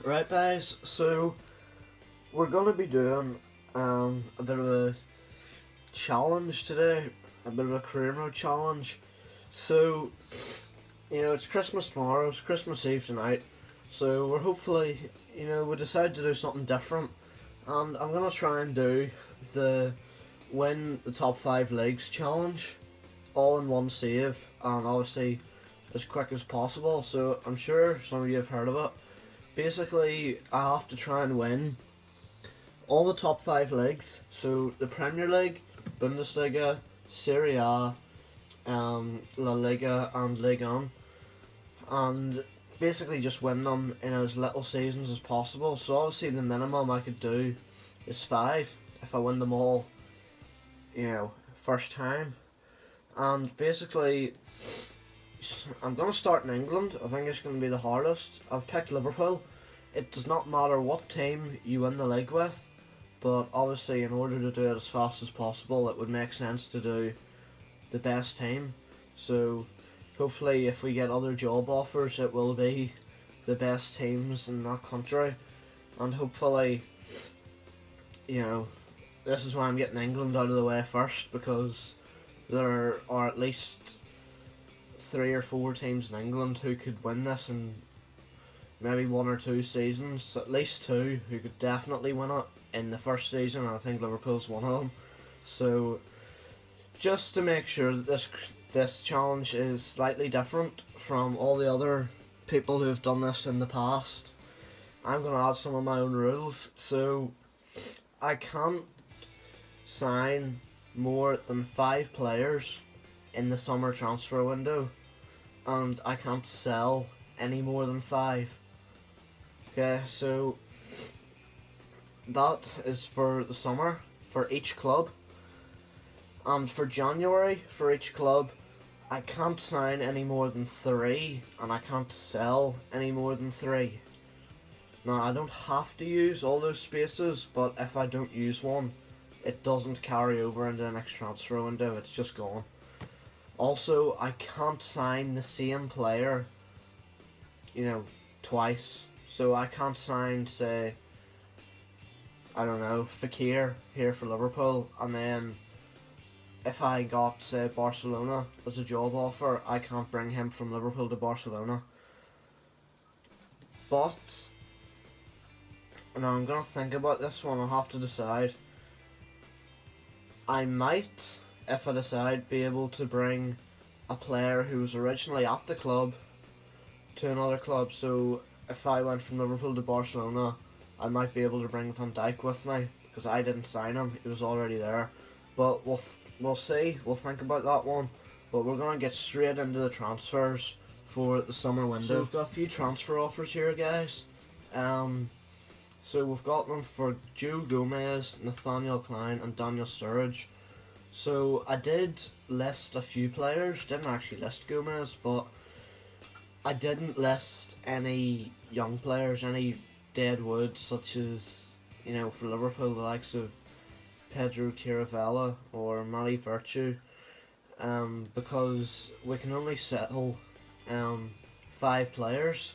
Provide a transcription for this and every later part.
Right, guys, so we're going to be doing a bit of a challenge today, a bit of a career mode challenge. So, it's Christmas tomorrow, it's Christmas Eve tonight, so we're hopefully, we decided to do something different, and I'm going to try and do the win the top 5 leagues challenge all in one save, and obviously as quick as possible. So I'm sure some of you have heard of it. Basically, I have to try and win all the top 5 leagues. So the Premier League, Bundesliga, Serie A, La Liga and Ligue 1. And basically just win them in as little seasons as possible. So obviously the minimum I could do is 5 if I win them all, first time. And basically, I'm going to start in England. I think it's going to be the hardest. I've picked Liverpool. It does not matter what team you win the league with, but obviously in order to do it as fast as possible, it would make sense to do the best team. So hopefully if we get other job offers, it will be the best teams in that country. And hopefully, this is why I'm getting England out of the way first, because there are at least 3 or 4 teams in England who could win this in maybe 1 or 2 seasons. At least 2 who could definitely win it in the first season, and I think Liverpool's one of them. So just to make sure that this challenge is slightly different from all the other people who have done this in the past, I'm going to add some of my own rules. So I can't sign more than 5 players in the summer transfer window, and I can't sell any more than 5. Okay, so that is for the summer for each club, and for January for each club I can't sign any more than 3 and I can't sell any more than 3. Now I don't have to use all those spaces, but if I don't use one, it doesn't carry over into the next transfer window, it's just gone. Also, I can't sign the same player, twice. So I can't sign, say, I don't know, Fekir here for Liverpool, and then if I got, say, Barcelona as a job offer, I can't bring him from Liverpool to Barcelona. But, I'm going to think about this one, I'll have to decide. I might, if I decide, be able to bring a player who was originally at the club to another club. So if I went from Liverpool to Barcelona, I might be able to bring Van Dijk with me, because I didn't sign him, he was already there. But we'll see, we'll think about that one. But we're going to get straight into the transfers for the summer window. So we've got a few transfer offers here, guys. So we've got them for Joe Gomez, Nathaniel Klein and Daniel Sturridge. So I did list a few players, didn't actually list Gomez, but I didn't list any young players, any dead wood, such as, for Liverpool, the likes of Pedro Chiravella or Matty Virtue, because we can only settle 5 players.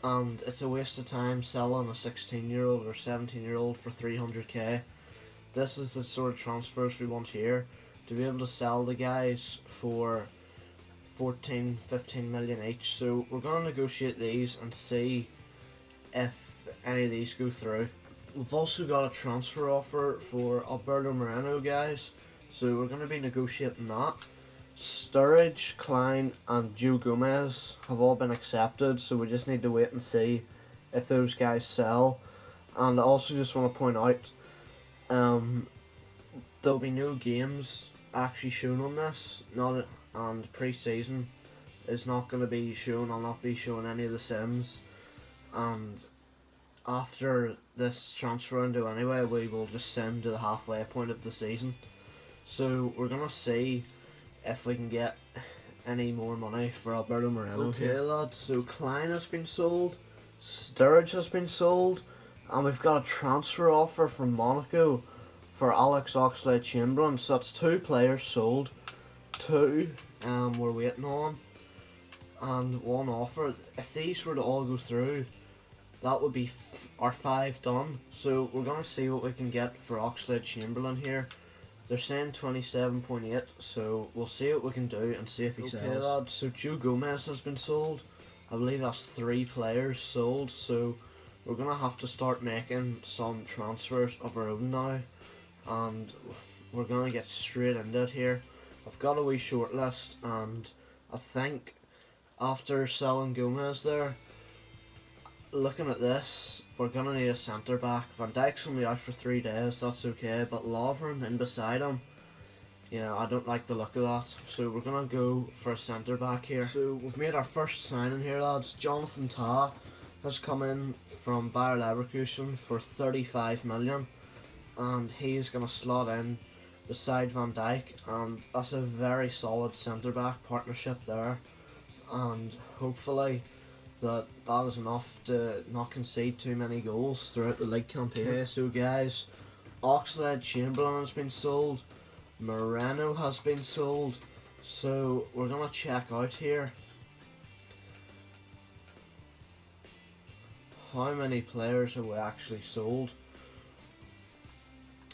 And it's a waste of time selling a 16-year-old or 17-year-old for 300k. This is the sort of transfers we want here, to be able to sell the guys for 14, 15 million each. So we're going to negotiate these and see if any of these go through. We've also got a transfer offer for Alberto Moreno, guys, so we're going to be negotiating that. Sturridge, Klein and Joe Gomez have all been accepted, so we just need to wait and see if those guys sell. And I also just want to point out, there'll be no games actually shown on this, and pre-season is not going to be shown. I'll not be showing any of the sims, and after this transfer window anyway, we will just sim to the halfway point of the season. So we're going to see if we can get any more money for Alberto Moreno. Okay, lads, so Klein has been sold, Sturridge has been sold, and we've got a transfer offer from Monaco for Alex Oxlade-Chamberlain. So that's 2 players sold, 2 we're waiting on, and 1 offer. If these were to all go through, that would be our 5 done. So we're going to see what we can get for Oxlade-Chamberlain here. They're saying 27.8, so we'll see what we can do and see if he sells. Okay lads, so Joe Gomez has been sold. I believe that's 3 players sold, so we're going to have to start making some transfers of our own now. And we're going to get straight into it here. I've got a wee short list, and I think after selling Gomez there, looking at this, we're going to need a centre back. Van Dijk's only out for 3 days, that's okay, but Lovren in beside him, you know, I don't like the look of that. So we're going to go for a centre back here. So we've made our first signing here lads. Jonathan Tah has come in from Bayer Leverkusen for 35 million, and he's going to slot in beside Van Dijk, and that's a very solid centre back partnership there, and hopefully that is enough to not concede too many goals throughout the league campaign. Okay, so guys, Oxlade-Chamberlain has been sold, Moreno has been sold, so we're gonna check out here how many players have we actually sold.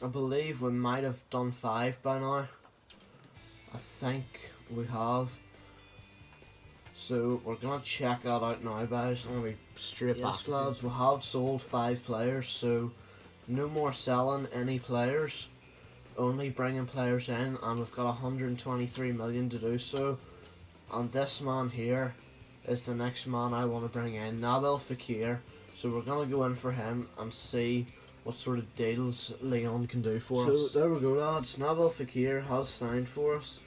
I believe we might have done 5 by now. I think we have. So we're gonna check that out now, guys. I'm gonna be straight back. Yes, lads, we have sold 5 players, so no more selling any players, only bringing players in, and we've got 123 million to do so. And this man here is the next man I want to bring in, Nabil Fekir. So we're gonna go in for him and see what sort of deals Leon can do for us. So there we go lads, Nabil Fekir has signed for us,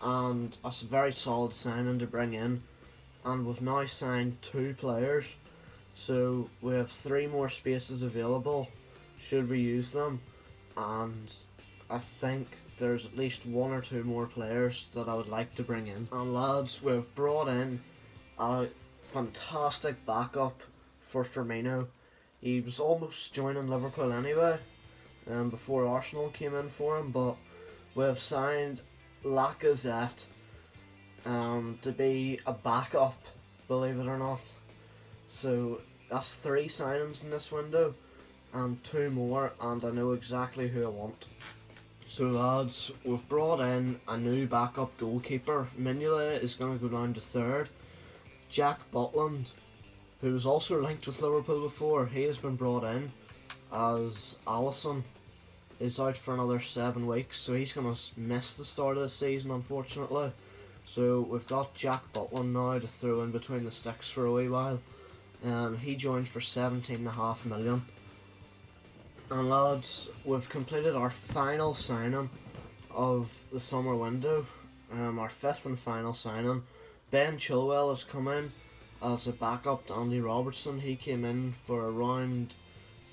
and that's a very solid signing to bring in, and we've now signed 2 players, so we have 3 more spaces available should we use them, and I think there's at least 1 or 2 more players that I would like to bring in. And lads, we've brought in a fantastic backup for Firmino. He was almost joining Liverpool anyway, before Arsenal came in for him, but we have signed Lacazette to be a backup, believe it or not. So that's 3 signings in this window, and 2 more, and I know exactly who I want. So lads, we've brought in a new backup goalkeeper. Mignolet is going to go down to 3rd. Jack Butland, who was also linked with Liverpool before, he has been brought in, as Alisson is out for another 7 weeks, so he's going to miss the start of the season unfortunately. So we've got Jack Butland now to throw in between the sticks for a wee while. He joined for 17.5 million. And lads, we've completed our final signing of the summer window, our 5th and final signing. Ben Chilwell has come in as a backup to Andy Robertson. He came in for around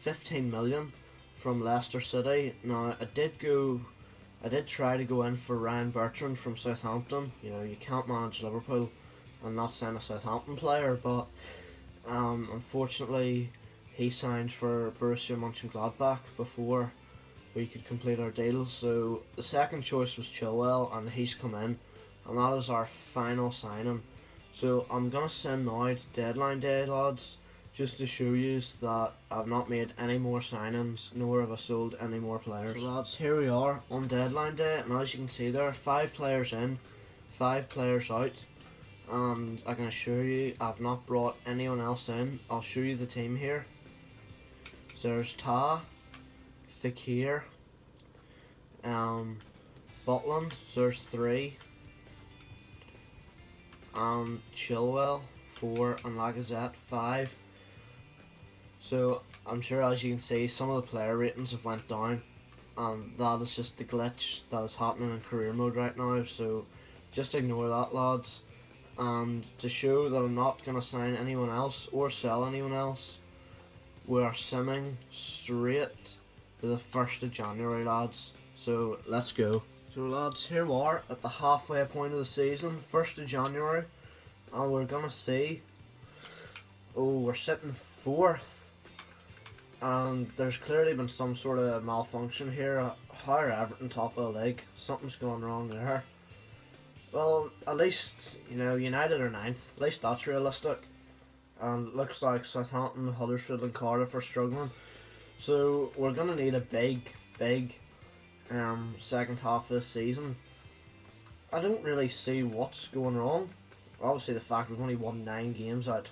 15 million from Leicester City. Now I did try to go in for Ryan Bertrand from Southampton. You know, you can't manage Liverpool and not sign a Southampton player, but unfortunately he signed for Borussia Mönchengladbach before we could complete our deal. So the second choice was Chilwell, and he's come in, and that is our final signing. So I'm going to send now to deadline day lads, just to show you that I've not made any more signings, nor have I sold any more players. So lads, here we are on deadline day, and as you can see there are 5 players in, 5 players out, and I can assure you I've not brought anyone else in. I'll show you the team here. So there's Tah, Fekir, Butland, so there's 3, and Chilwell 4, and Lacazette 5. So I'm sure, as you can see, some of the player ratings have went down, and that is just the glitch that is happening in career mode right now, so just ignore that lads. And to show that I'm not going to sign anyone else or sell anyone else, we are simming straight to the 1st of January lads, so let's go. So lads, here we are at the halfway point of the season, 1st of January, and we're going to see, oh, we're sitting 4th. And there's clearly been some sort of malfunction here. How are Everton top of the league? Something's going wrong there. Well, at least, you know, United are 9th. At least that's realistic. and looks like Southampton, Huddersfield and Cardiff are struggling. So we're going to need a big second half of this season. I don't really see what's going wrong. Obviously the fact we've only won 9 games out of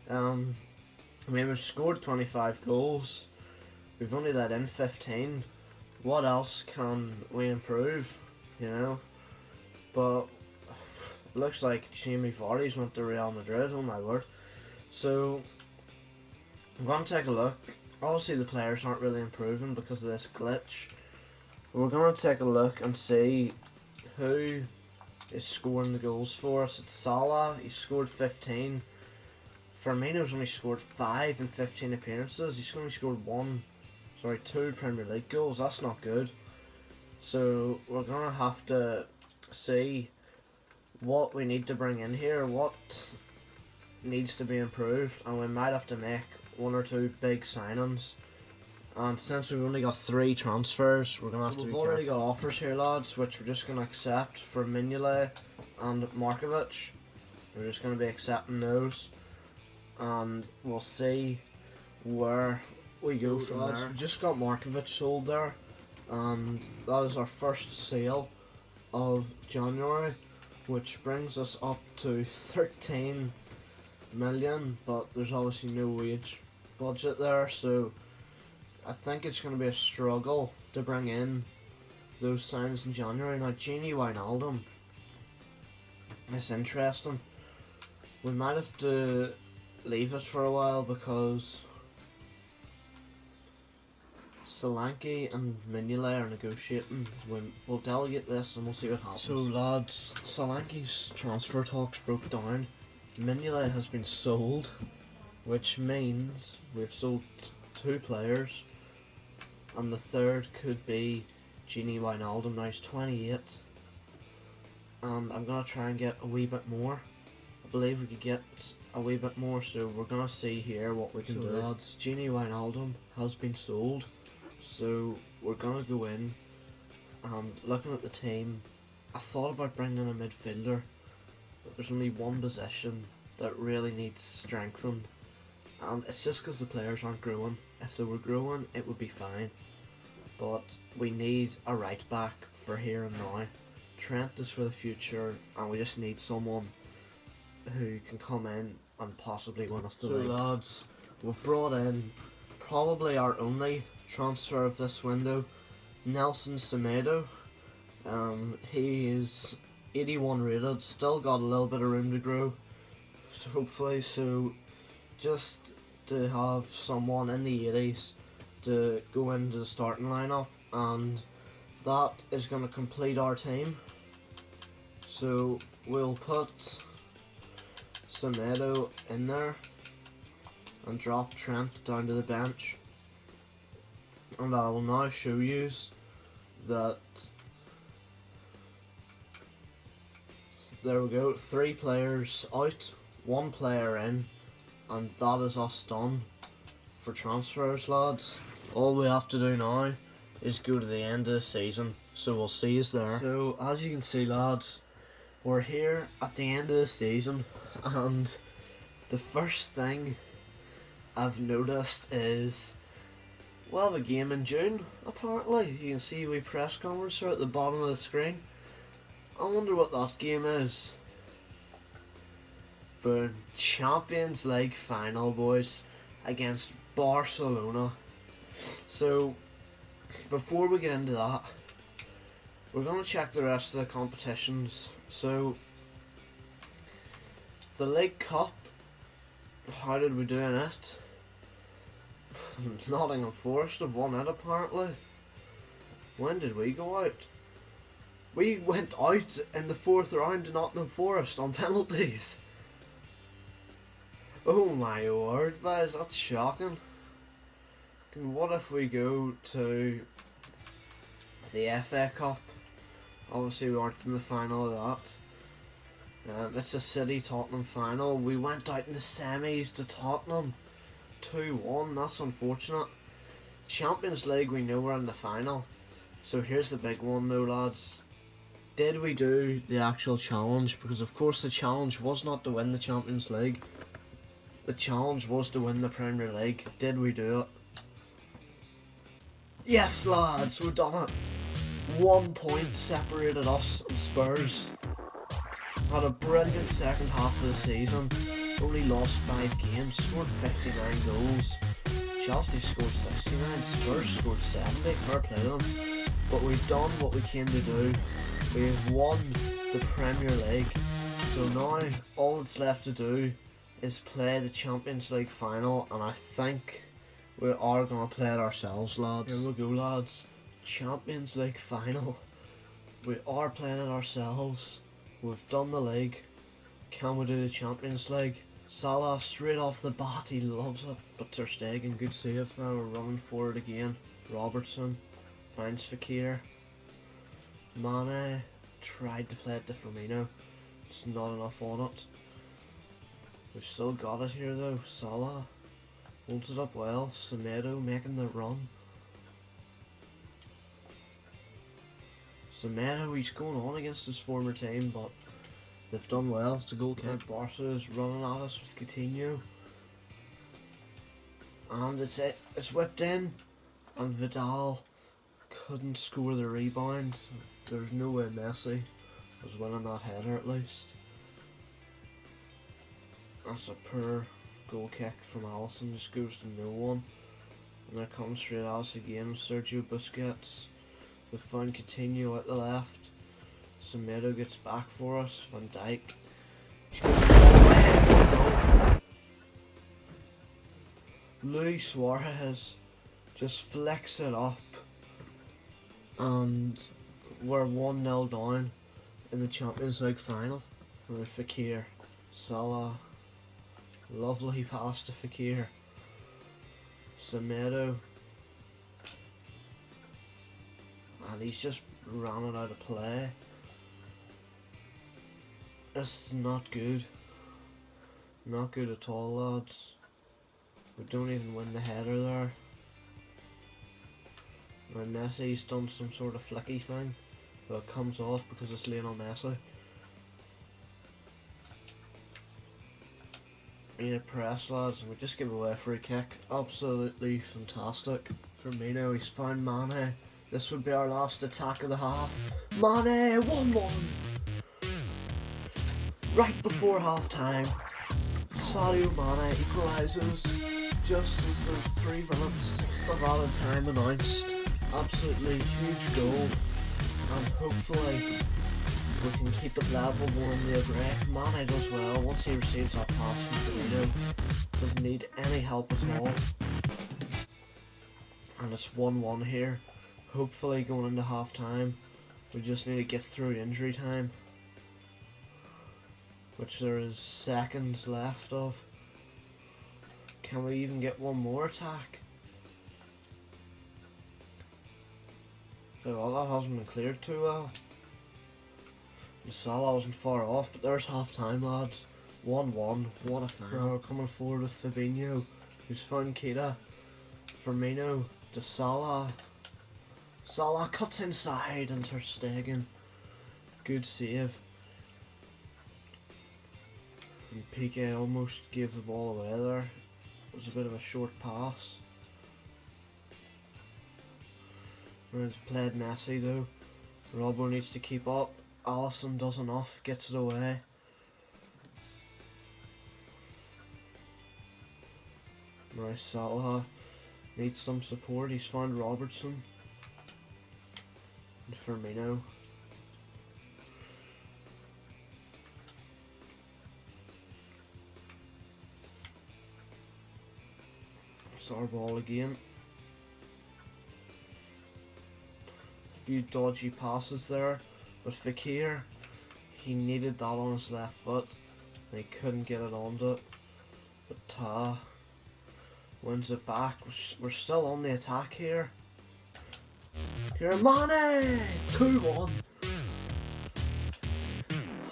20. We've scored 25 goals. We've only let in 15. What else can we improve? You know? But it looks like Jamie Vardy's went to Real Madrid, oh my word. So I'm going to take a look. Obviously the players aren't really improving because of this glitch. We're going to take a look and see who is scoring the goals for us. It's Salah, he scored 15. Firmino's only scored 5 in 15 appearances. He's only scored 2 Premier League goals. That's not good. So we're going to have to see what we need to bring in here, what needs to be improved, and we might have to make 1 or 2 big signings. And since we've only got 3 transfers, we're going to have to. We've already got offers here, lads, which we're just going to accept for Mignolet and Markovic. We're just going to be accepting those, and we'll see where we go from there. We just got Markovic sold there, and that is our first sale of January, which brings us up to 13 million, but there's obviously no wage budget there, so I think it's going to be a struggle to bring in those signs in January. Now, Gini Wijnaldum is interesting. We might have to leave it for a while because Solanke and Mignolet are negotiating. We'll delegate this and we'll see what happens. So lads, Solanke's transfer talks broke down. Mignolet has been sold, which means we've sold 2 players, and the third could be Gini Wijnaldum. Now he's 28, and I'm going to try and get a wee bit more. I believe we could get a wee bit more, so we're going to see here what we can do. Lads, Gini Wijnaldum has been sold, so we're going to go in, and looking at the team, I thought about bringing in a midfielder, but there's only one position that really needs strengthened, and it's just because the players aren't growing. If they were growing, it would be fine, but we need a right back for here and now. Trent is for the future, and we just need someone who can come in and possibly win us the league. So lads, we've brought in probably our only transfer of this window, Nelson Semedo. He is 81 rated, still got a little bit of room to grow, so hopefully, so just to have someone in the 80s to go into the starting lineup, and that is going to complete our team. So we'll put Semedo in there and drop Trent down to the bench, and I will now show you that there we go, 3 players out, 1 player in, and that is us done for transfers, lads. All we have to do now is go to the end of the season, so we'll see you there. So as you can see, lads, we're here at the end of the season, and the first thing I've noticed is, well, the game in June, apparently. You can see we press conference at the bottom of the screen. I wonder what that game is. Boom. Champions League final, boys, against Barcelona. So, before we get into that, we're going to check the rest of the competitions. So, the League Cup, how did we do in it? Nottingham Forest have won it, apparently. When did we go out? We went out in the 4th round to Nottingham Forest on penalties. Oh my word, guys, that's shocking. And what if we go to the FA Cup? Obviously we weren't in the final of that. It's a City Tottenham final. We went out in the semis to Tottenham 2-1, that's unfortunate. Champions League, we know we're in the final. So here's the big one though, lads. Did we do the actual challenge? Because of course the challenge was not to win the Champions League. The challenge was to win the Premier League. Did we do it? Yes, lads, we've done it. 1 point separated us and Spurs. Had a brilliant second half of the season. Only lost 5 games, scored 59 goals. Chelsea scored 69, Spurs scored 70, fair play to them. But we've done what we came to do. We've won the Premier League. So now all that's left to do is play the Champions League final, and I think we are going to play it ourselves, lads. Here we go, lads. Champions League final. We are playing it ourselves. We've done the league. Can we do the Champions League? Salah straight off the bat, he loves it. But Ter Stegen, good save. Now we're running for it again. Robertson finds Fekir. Mane tried to play it to Firmino. It's not enough on it. We've still got it here though. Salah holds it up well. Semedo making the run. Semedo, he's going on against his former team, but they've done well. It's a goal kick. Barca is running at us with Coutinho. And it's whipped in. And Vidal couldn't score the rebound. There's no way Messi was winning that header at least. That's a poor goal kick from Alisson, just goes to no one. And there comes straight at us again, Sergio Busquets. We've found Coutinho at the left. Semedo gets back for us, Van Dijk. Luis Suarez just flicks it up. And we're 1-0 down in the Champions League final. With Fekir, Salah, lovely pass to Fekir, Semedo, and he's just ran it out of play. This is not good. Not good at all, lads. We don't even win the header there. Now Messi's done some sort of flicky thing, but it comes off because it's Lionel Messi. We need a press, lads, and we just give away a free kick. Absolutely fantastic. Firmino, he's found Mane. This would be our last attack of the half. Mane, 1-1. Right before half time, Sadio Mane equalises just as there's 3 minutes of added time announced. Absolutely huge goal, and hopefully we can keep it level more in the break. Mane does well once he receives that pass from Firmino. Doesn't need any help at all. And it's 1-1 here. Hopefully going into half time. We just need to get through injury time, which there is seconds left of. Can we even get one more attack? Oh, well, that hasn't been cleared too well. Salah wasn't far off, but there's half time, lads. 1-1, what a final. Now we're coming forward with Fabinho, who's found Keita. Firmino to Salah. Salah cuts inside and Ter Stegen. Good save. And Piqué almost gave the ball away there. It was a bit of a short pass. And it's played Messi though. Robbo needs to keep up. Alisson does enough, gets it away. Now Salah needs some support. He's found Robertson and Firmino. It's our ball again. A few dodgy passes there, but Fekir, he needed that on his left foot and he couldn't get it onto it. But Ta wins it back. We're still on the attack here. Here, Mane! 2-1.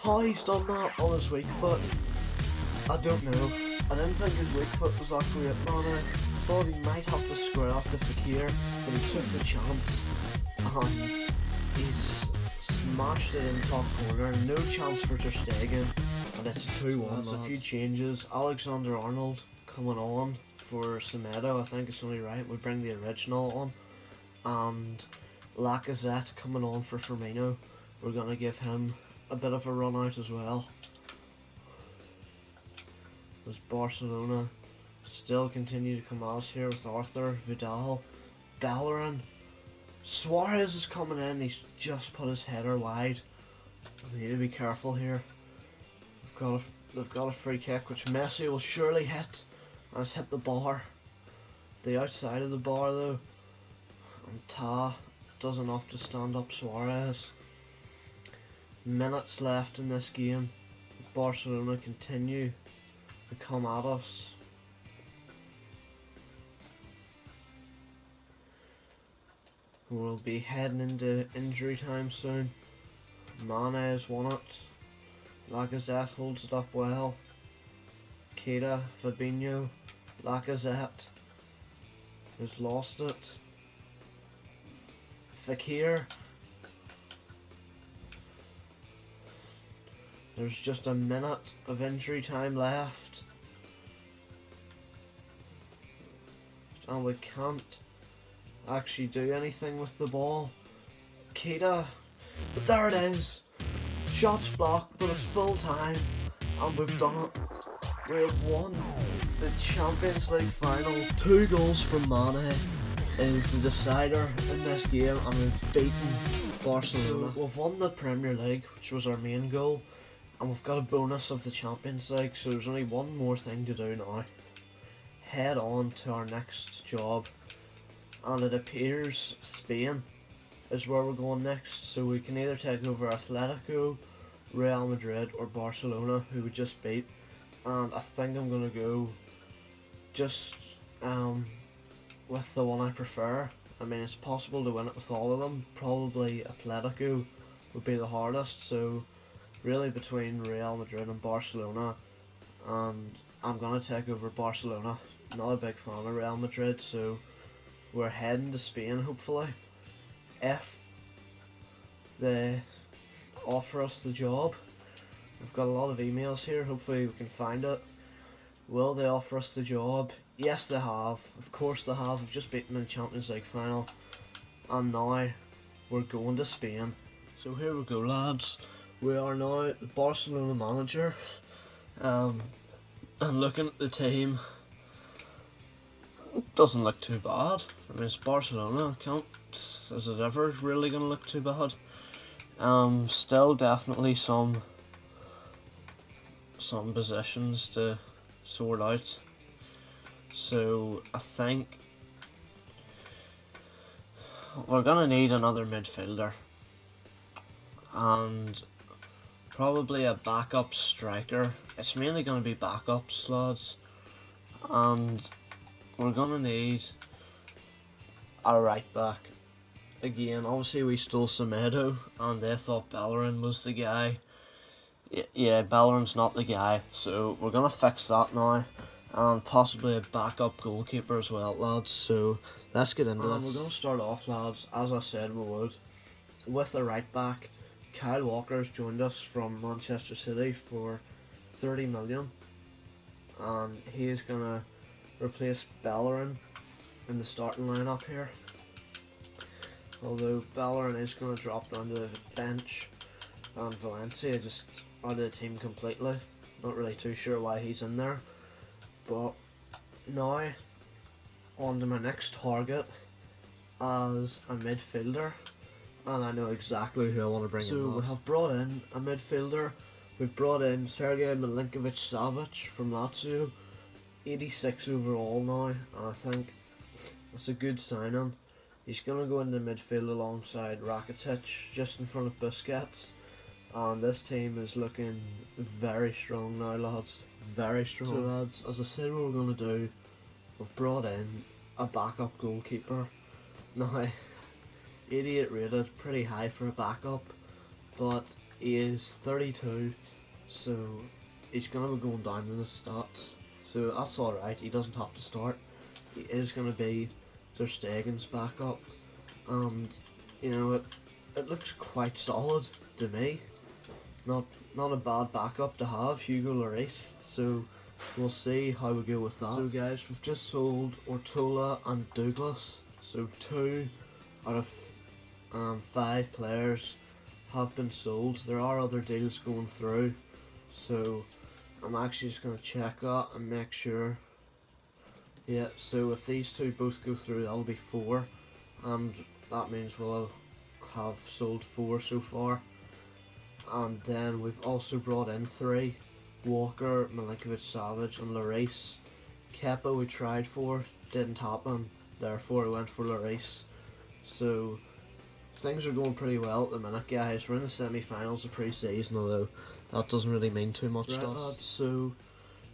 How he's done that on his weak foot, I don't know. I didn't think his weak foot was that great, Mane. Thought he might have to square up to Fekir, but he took the chance and he's smashed it in top corner. No chance for Ter Stegen, and it's 2-1. There's a few changes. Alexander-Arnold coming on for Semedo. I think it's only right we bring the original on, and Lacazette coming on for Firmino. We're going to give him a bit of a run out as well. As Barcelona still continue to come out here with Arthur, Vidal, Bellerin. Suarez is coming in, he's just put his header wide. We need to be careful here. They've got a free kick which Messi will surely hit, and it's hit the bar. The outside of the bar though. And Ta does enough to stand up Suarez. Minutes left in this game. Barcelona continue to come at us. We'll be heading into injury time soon. Mane has won it. Lacazette holds it up well. Keita, Fabinho, Lacazette has lost it. Fekir. There's just a minute of injury time left. And we can't actually do anything with the ball. Keita. But there it is. Shots blocked, but it's full time. And we've done it. We have won the Champions League final. 2 goals from Mane is the decider in this game, and we've beaten Barcelona. So we've won the Premier League, which was our main goal, and we've got a bonus of the Champions League, so there's only one more thing to do now. Head on to our next job, and it appears Spain is where we're going next, so we can either take over Atletico, Real Madrid or Barcelona, who we just beat, and I think I'm going to go just with the one I prefer. I mean, it's possible to win it with all of them. Probably Atletico would be the hardest, so really between Real Madrid and Barcelona, and I'm going to take over Barcelona. Not a big fan of Real Madrid, so we're heading to Spain hopefully. If they offer us the job, we've got a lot of emails here, hopefully we can find it. Will they offer us the job? Yes, they have. Of course they have. We've just beaten in the Champions League final, and now we're going to Spain. So here we go, lads. We are now the Barcelona manager, and looking at the team, it doesn't look too bad. I mean, it's Barcelona. Is it ever really going to look too bad? Still definitely some positions to sort out. So I think we're going to need another midfielder and probably a backup striker. It's mainly going to be backups, lads, and we're going to need a right back. Again, obviously we stole Semedo and they thought Bellerin was the guy. Yeah, Bellerin's not the guy, so we're going to fix that now. And possibly a backup goalkeeper as well, lads. So let's get into this. We're going to start off, lads, as I said we would, with the right back. Kyle Walker's joined us from Manchester City for 30 million, and he is going to replace Bellerin in the starting lineup here. Although Bellerin is going to drop down to the bench, and Valencia just out of the team completely. Not really too sure why he's in there. But now, on to my next target as a midfielder, and I know exactly who I want to bring in. So we have brought in a midfielder. We've brought in Sergej Milinkovic-Savic from Lazio, 86 overall now, and I think it's a good signing. He's going to go into midfield alongside Rakitic, just in front of Busquets. And this team is looking very strong now, lads. Very strong. So, lads, as I said what we're going to do, we've brought in a backup goalkeeper. Now, 88 rated, pretty high for a backup, but he is 32, so he's going to be going down in his stats. So that's alright, he doesn't have to start. He is going to be Ter Stegen's backup, and you know, it looks quite solid to me. not not a bad backup to have, Hugo Lloris. So we'll see how we go with that. So guys, we've just sold Ortola and Douglas. So 2 out of 5 players have been sold. There are other deals going through, so I'm actually just going to check that and make sure. Yeah, so if these 2 both go through, that'll be 4, and that means we'll have sold 4 so far. And then we've also brought in 3: Walker, Milinkovic-Savic and Lloris. Kepa we tried for, didn't happen, therefore we went for Lloris. So things are going pretty well at the minute, guys. We're in the semi-finals of pre-season, although that doesn't really mean too much to us. Lads, so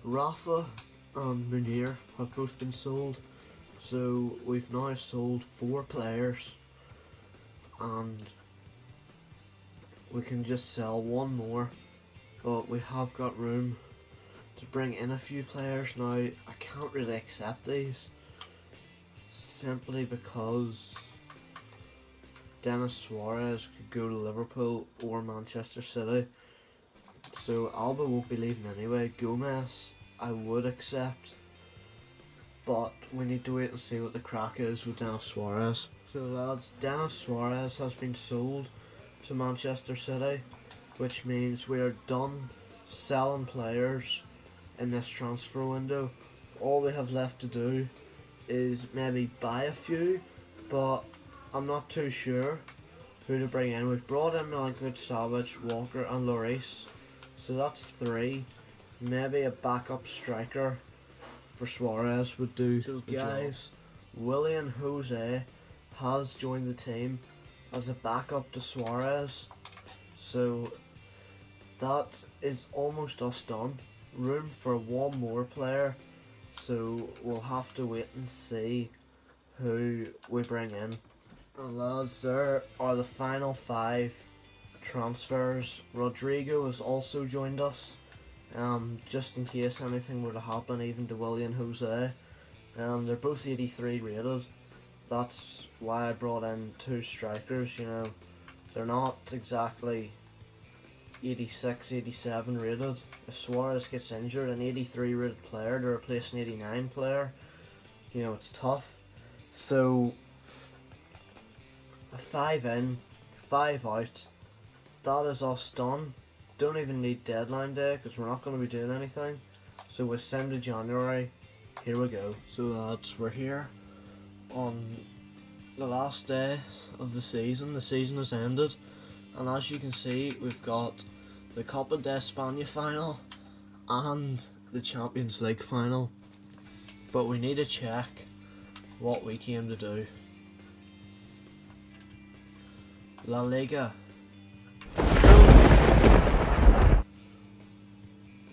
Rafa and Munir have both been sold. So we've now sold 4 players, and we can just sell 1 more, but we have got room to bring in a few players now. I can't really accept these, simply because Denis Suarez could go to Liverpool or Manchester City, so Alba won't be leaving anyway. Gomez I would accept, but we need to wait and see what the crack is with Denis Suarez. So lads, Denis Suarez has been sold to Manchester City, which means we are done selling players in this transfer window. All we have left to do is maybe buy a few, but I'm not too sure who to bring in. We've brought in Milinkovic-Savic, Walker and Lloris, so that's 3. Maybe a backup striker for Suarez would do. So guys, Willian Jose has joined the team as a backup to Suarez, so that is almost us done. Room for 1 more player, so we'll have to wait and see who we bring in. And lads, there are the final 5 transfers. Rodrigo has also joined us, just in case anything were to happen even to Willian Jose. They're both 83 rated. That's why I brought in 2 strikers, you know. They're not exactly 86, 87 rated. If Suarez gets injured, an 83 rated player to replace an 89 player, you know, it's tough. So a 5 in, 5 out, that is us done. Don't even need deadline day because we're not going to be doing anything. So with send to January, here we go. So lads, we're here on the last day of the season. The season has ended, and as you can see, we've got the Copa de España final and the Champions League final, but we need to check what we came to do. La Liga.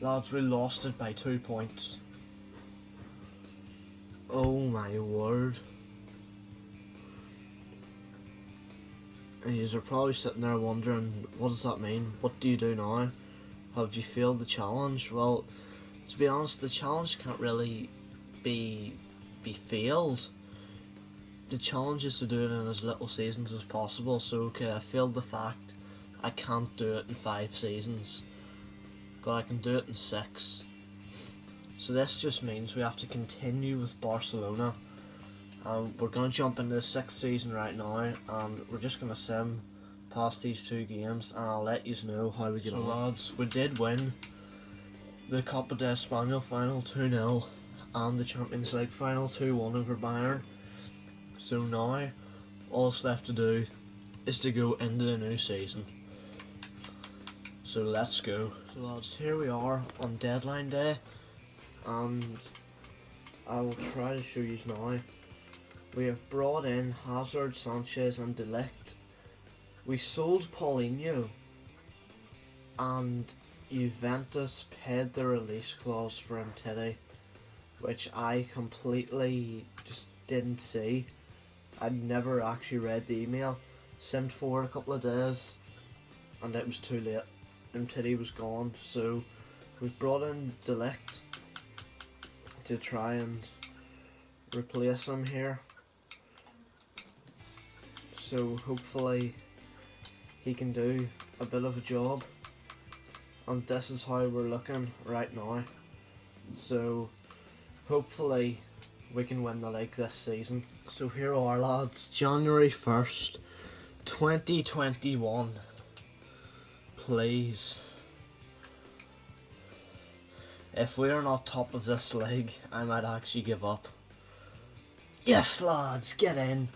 Lads, we lost it by 2 points. Oh my word. And you're probably sitting there wondering, what does that mean? What do you do now? Have you failed the challenge? Well, to be honest, the challenge can't really be failed. The challenge is to do it in as little seasons as possible. So okay, I failed the fact I can't do it in 5 seasons, but I can do it in 6. So this just means we have to continue with Barcelona. We're going to jump into the 6th season right now, and we're just going to sim past these 2 games, and I'll let you know how we get on. So lads, we did win the Copa de España final 2-0 and the Champions League final 2-1 over Bayern. So now all that's left to do is to go into the new season. So let's go. So lads, here we are on deadline day, and I will try to show you now. We have brought in Hazard, Sanchez and De Ligt. We sold Paulinho, and Juventus paid the release clause for Umtiti, which I completely just didn't see. I'd never actually read the email. Sent for a couple of days and it was too late. Umtiti was gone, so we've brought in De Ligt to try and replace him here. So hopefully he can do a bit of a job. and this is how we're looking right now. So hopefully we can win the league this season. So here we are, lads, January 1st, 2021. Please, if we are not top of this league, I might actually give up. Yes, lads, get in.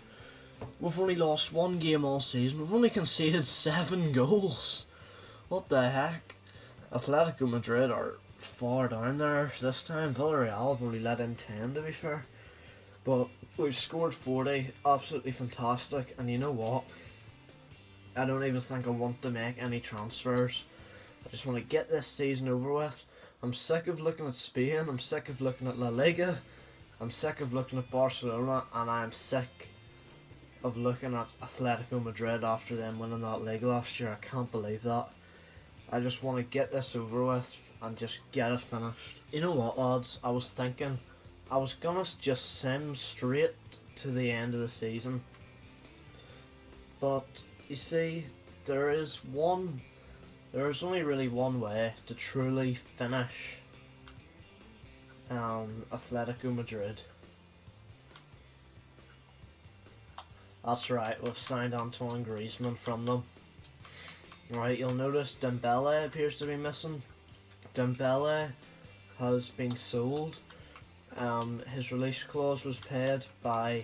We've only lost one game all season. We've only conceded 7 goals. What the heck? Atletico Madrid are far down there this time. Villarreal have only let in 10, to be fair. But we've scored 40. Absolutely fantastic. And you know what? I don't even think I want to make any transfers. I just want to get this season over with. I'm sick of looking at Spain. I'm sick of looking at La Liga. I'm sick of looking at Barcelona. And I'm sick of looking at Atletico Madrid after them winning that league last year. I can't believe that. I just want to get this over with and just get it finished. You know what, lads? I was thinking I was gonna just sim straight to the end of the season. But you see, there's only really one way to truly finish Atletico Madrid. That's right, we've signed Antoine Griezmann from them. Right, you'll notice Dembele appears to be missing. Dembele has been sold. His release clause was paid by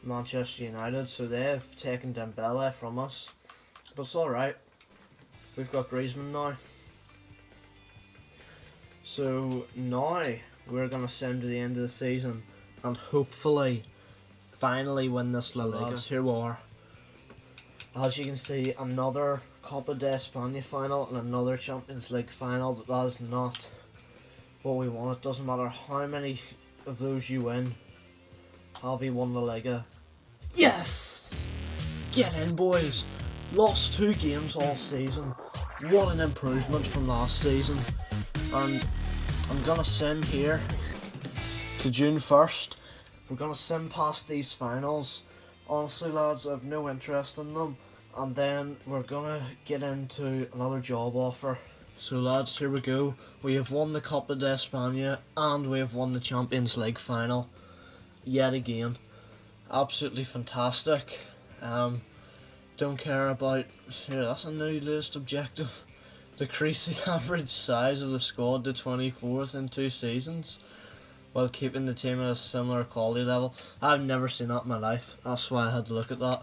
Manchester United, so they've taken Dembele from us. But it's alright. We've got Griezmann now. So now we're going to send to the end of the season and hopefully finally win this La Liga. Here we are. As you can see, another Copa de España final and another Champions League final, but that is not what we want. It doesn't matter how many of those you win. Have you won La Liga? Yes! Get in, boys! Lost 2 games all season. What an improvement from last season. And I'm gonna sim here to June 1st. We're gonna sim past these finals. Honestly, lads, I have no interest in them. And then we're gonna get into another job offer. So lads, here we go. We have won the Copa de España and we have won the Champions League final. Yet again. Absolutely fantastic. Don't care about... Here, that's a new latest objective. Decrease the average size of the squad to 24th in 2 seasons, while keeping the team at a similar quality level. I've never seen that in my life. That's why I had to look at that.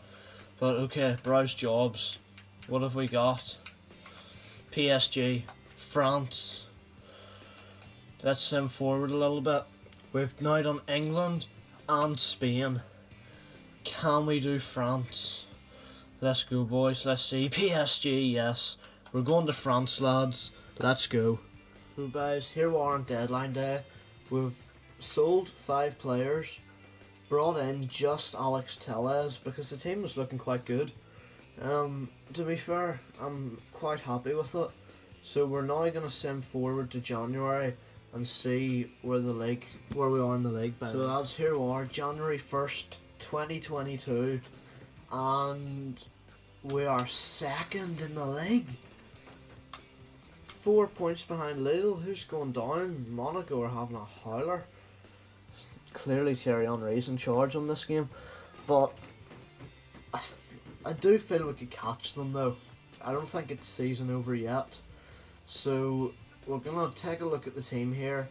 But okay, browse jobs. What have we got? PSG, France. Let's sim forward a little bit. We've now done England and Spain. Can we do France? Let's go, boys. Let's see. PSG, yes. We're going to France, lads. Let's go. So guys, here we are on deadline day. We've sold 5 players. Brought in just Alex Telles because the team was looking quite good. To be fair, I'm quite happy with it. So we're now going to sim forward to January and see where we are in the league. So lads, here we are, January 1st, 2022, and we are 2nd in the league. 4 points behind Lille. Who's going down? Monaco are having a howler. Clearly Thierry Henry's in charge on this game, but I do feel we could catch them though. I don't think it's season over yet. So we're going to take a look at the team here.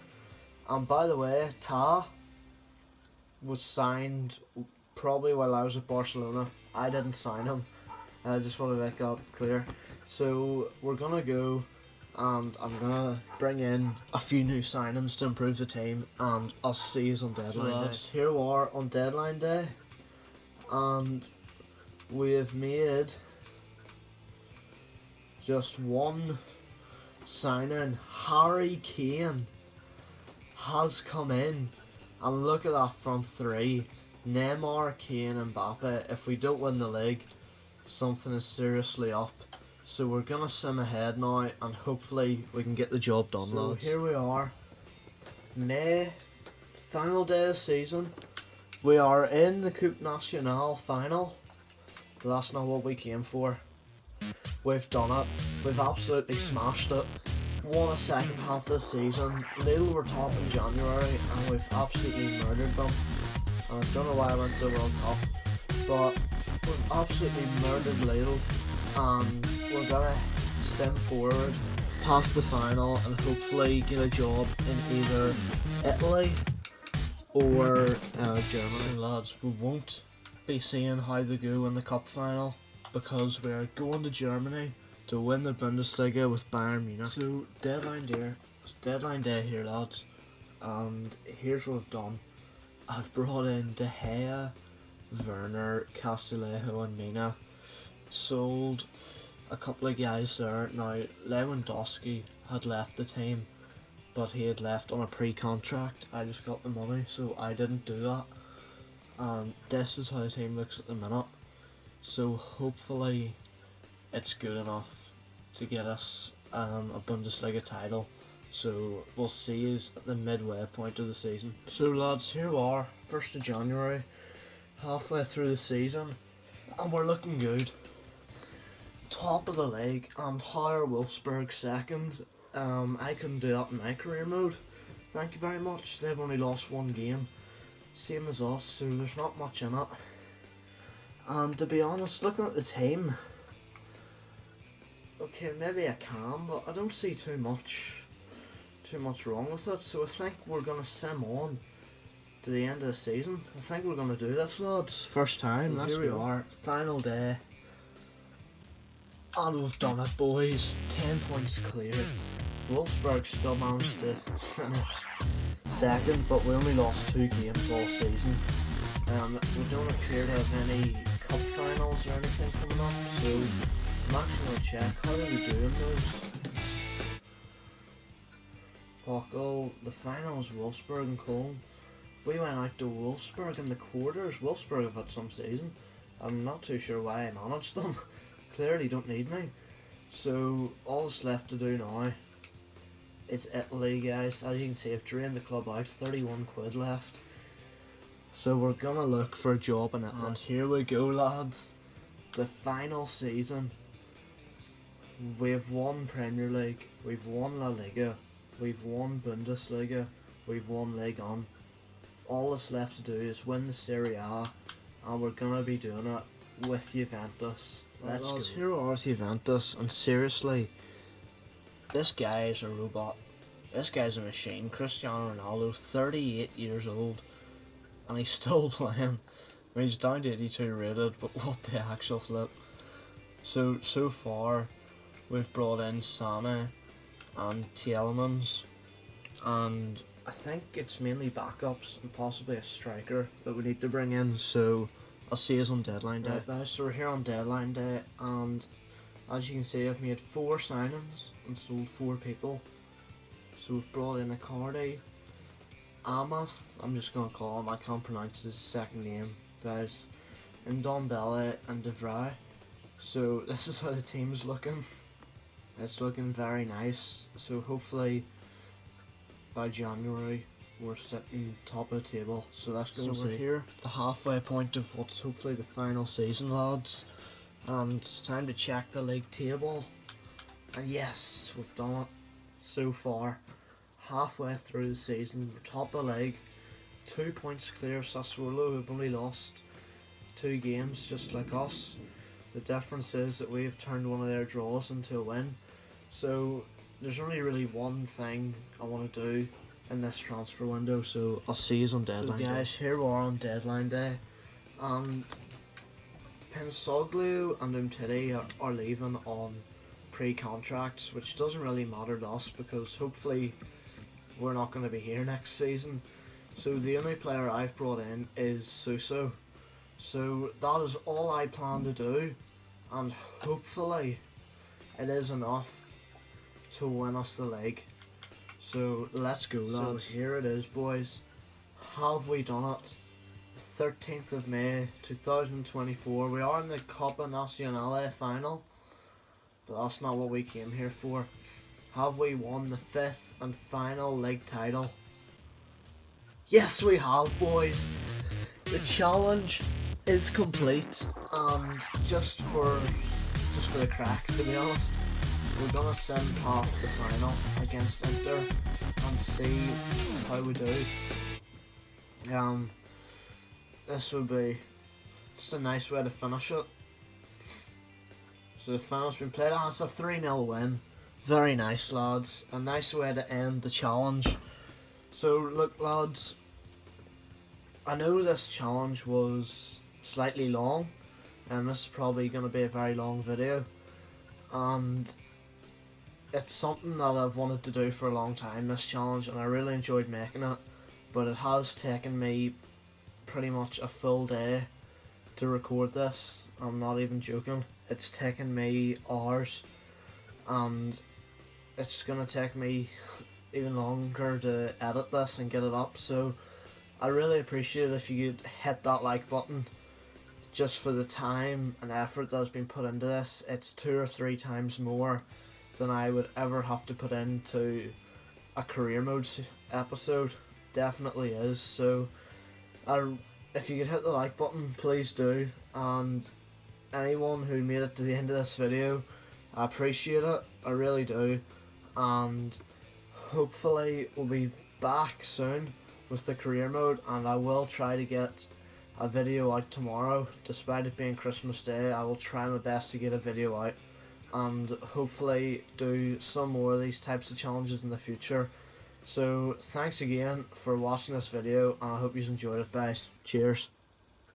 And by the way, Ta was signed probably while I was at Barcelona. I didn't sign him. I just want to make that clear. So we're going to go and I'm going to bring in a few new signings to improve the team, and I'll see you on deadline day. Here we are on deadline day, and we have made just one signing. Harry Kane has come in, and look at that front 3. Neymar, Kane, Mbappe. If we don't win the league, something is seriously up. So we're going to sim ahead now and hopefully we can get the job done, lads. So here we are, May, final day of the season. We are in the Coupe Nationale final, but that's not what we came for. we've done it. We've absolutely smashed it. Won a second half of the season. Lille were top in January and we've absolutely murdered them. And I don't know why I went to the World Cup, but we've absolutely murdered Lille and we're gonna sim forward past the final and hopefully get a job in either Italy or Germany. Lads, we won't be seeing how they go in the cup final because we're going to Germany to win the Bundesliga with Bayern Munich. So deadline day here, lads, and here's what I've done. I've brought in De Gea, Werner, Castillejo and Mina. Sold a couple of guys there. Now Lewandowski had left the team, but he had left on a pre-contract. I just got the money, so I didn't do that. And this is how the team looks at the minute. So hopefully it's good enough to get us a Bundesliga title. So we'll see us at the midway point of the season. So lads, here we are, 1st of January, halfway through the season, and we're looking good. Top of the league, and how are Wolfsburg second? I couldn't do that in my career mode. Thank you very much. They've only lost one game, same as us, so there's not much in it. And to be honest, looking at the team, okay, maybe I can, but I don't see too much wrong with it. So I think we're gonna sim on to the end of the season. I think we're gonna do this, lads. First time. Here we are, final day. And we've done it, boys. 10 points clear. Wolfsburg still managed to finish second, but we only lost 2 games all season. We don't appear to have any cup finals or anything coming up, so I'm actually going to check. How are we doing those? Pockle, the finals, Wolfsburg and Cologne. We went out to Wolfsburg in the quarters. Wolfsburg have had some season. I'm not too sure why I managed them. Clearly don't need me. So all that's left to do now is Italy, guys. As you can see, I've drained the club out, 31 quid left. So we're gonna look for a job in Italy. And here we go, lads. The final season. We've won Premier League, we've won La Liga, we've won Bundesliga, we've won Ligue 1. All that's left to do is win the Serie A, and we're gonna be doing it with Juventus. Let's go. Here we are with Juventus, and seriously, this guy is a robot. This guy's a machine. Cristiano Ronaldo, 38 years old, and he's still playing. I mean, he's down to 82 rated, but what the actual flip. So far, we've brought in Sana and Tielemans, and I think it's mainly backups and possibly a striker that we need to bring in, so I'll see us on deadline day. Right, guys, so we're here on deadline day, and as you can see, I've made 4 signings and sold 4 people. So we've brought in Icardi, Amos, I'm just going to call him, I can't pronounce his second name, guys, and Ndombele and De Vrij. So this is how the team's looking. It's looking very nice, so hopefully by January we're sitting top of the table, so let's go. So we're here, the halfway point of what's hopefully the final season, lads, and it's time to check the league table, and yes, we've done it. So far, halfway through the season, we're top of the league, 2 points clear of Sassuolo, who've only lost 2 games just like us. The difference is that we've turned one of their draws into a win, so there's only really one thing I want to do in this transfer window, so I'll see you on deadline day. So guys, here we are on deadline day, and Pensoglu and Umtiti are leaving on pre-contracts, which doesn't really matter to us because hopefully we're not going to be here next season. So the only player I've brought in is Suso. So that is all I plan to do, and hopefully it is enough to win us the league. So let's go, lads. So here it is, boys. Have we done it? 13th of May 2024. We are in the Copa Nacional final, but that's not what we came here for. Have we won the 5th and final league title? Yes, we have, boys. The challenge is complete, and just for just for the crack, to be honest. We're gonna send past the final against Inter and see how we do. This would be just a nice way to finish it. So the final's been played, and it's a 3-0 win. Very nice, lads. A nice way to end the challenge. So look, lads, I know this challenge was slightly long, and this is probably going to be a very long video, and it's something that I've wanted to do for a long time, this challenge, and I really enjoyed making it, but it has taken me pretty much a full day to record this. I'm not even joking. It's taken me hours, and it's going to take me even longer to edit this and get it up, so I really appreciate it if you could hit that like button just for the time and effort that has been put into this. It's 2 or 3 times more than I would ever have to put into a career mode episode. Definitely is. So if you could hit the like button, please do, and anyone who made it to the end of this video, I appreciate it, I really do, and hopefully we'll be back soon with the career mode, and I will try to get a video out tomorrow. Despite it being Christmas Day, I will try my best to get a video out and hopefully do some more of these types of challenges in the future. So thanks again for watching this video, and I hope you enjoyed it, guys. Cheers.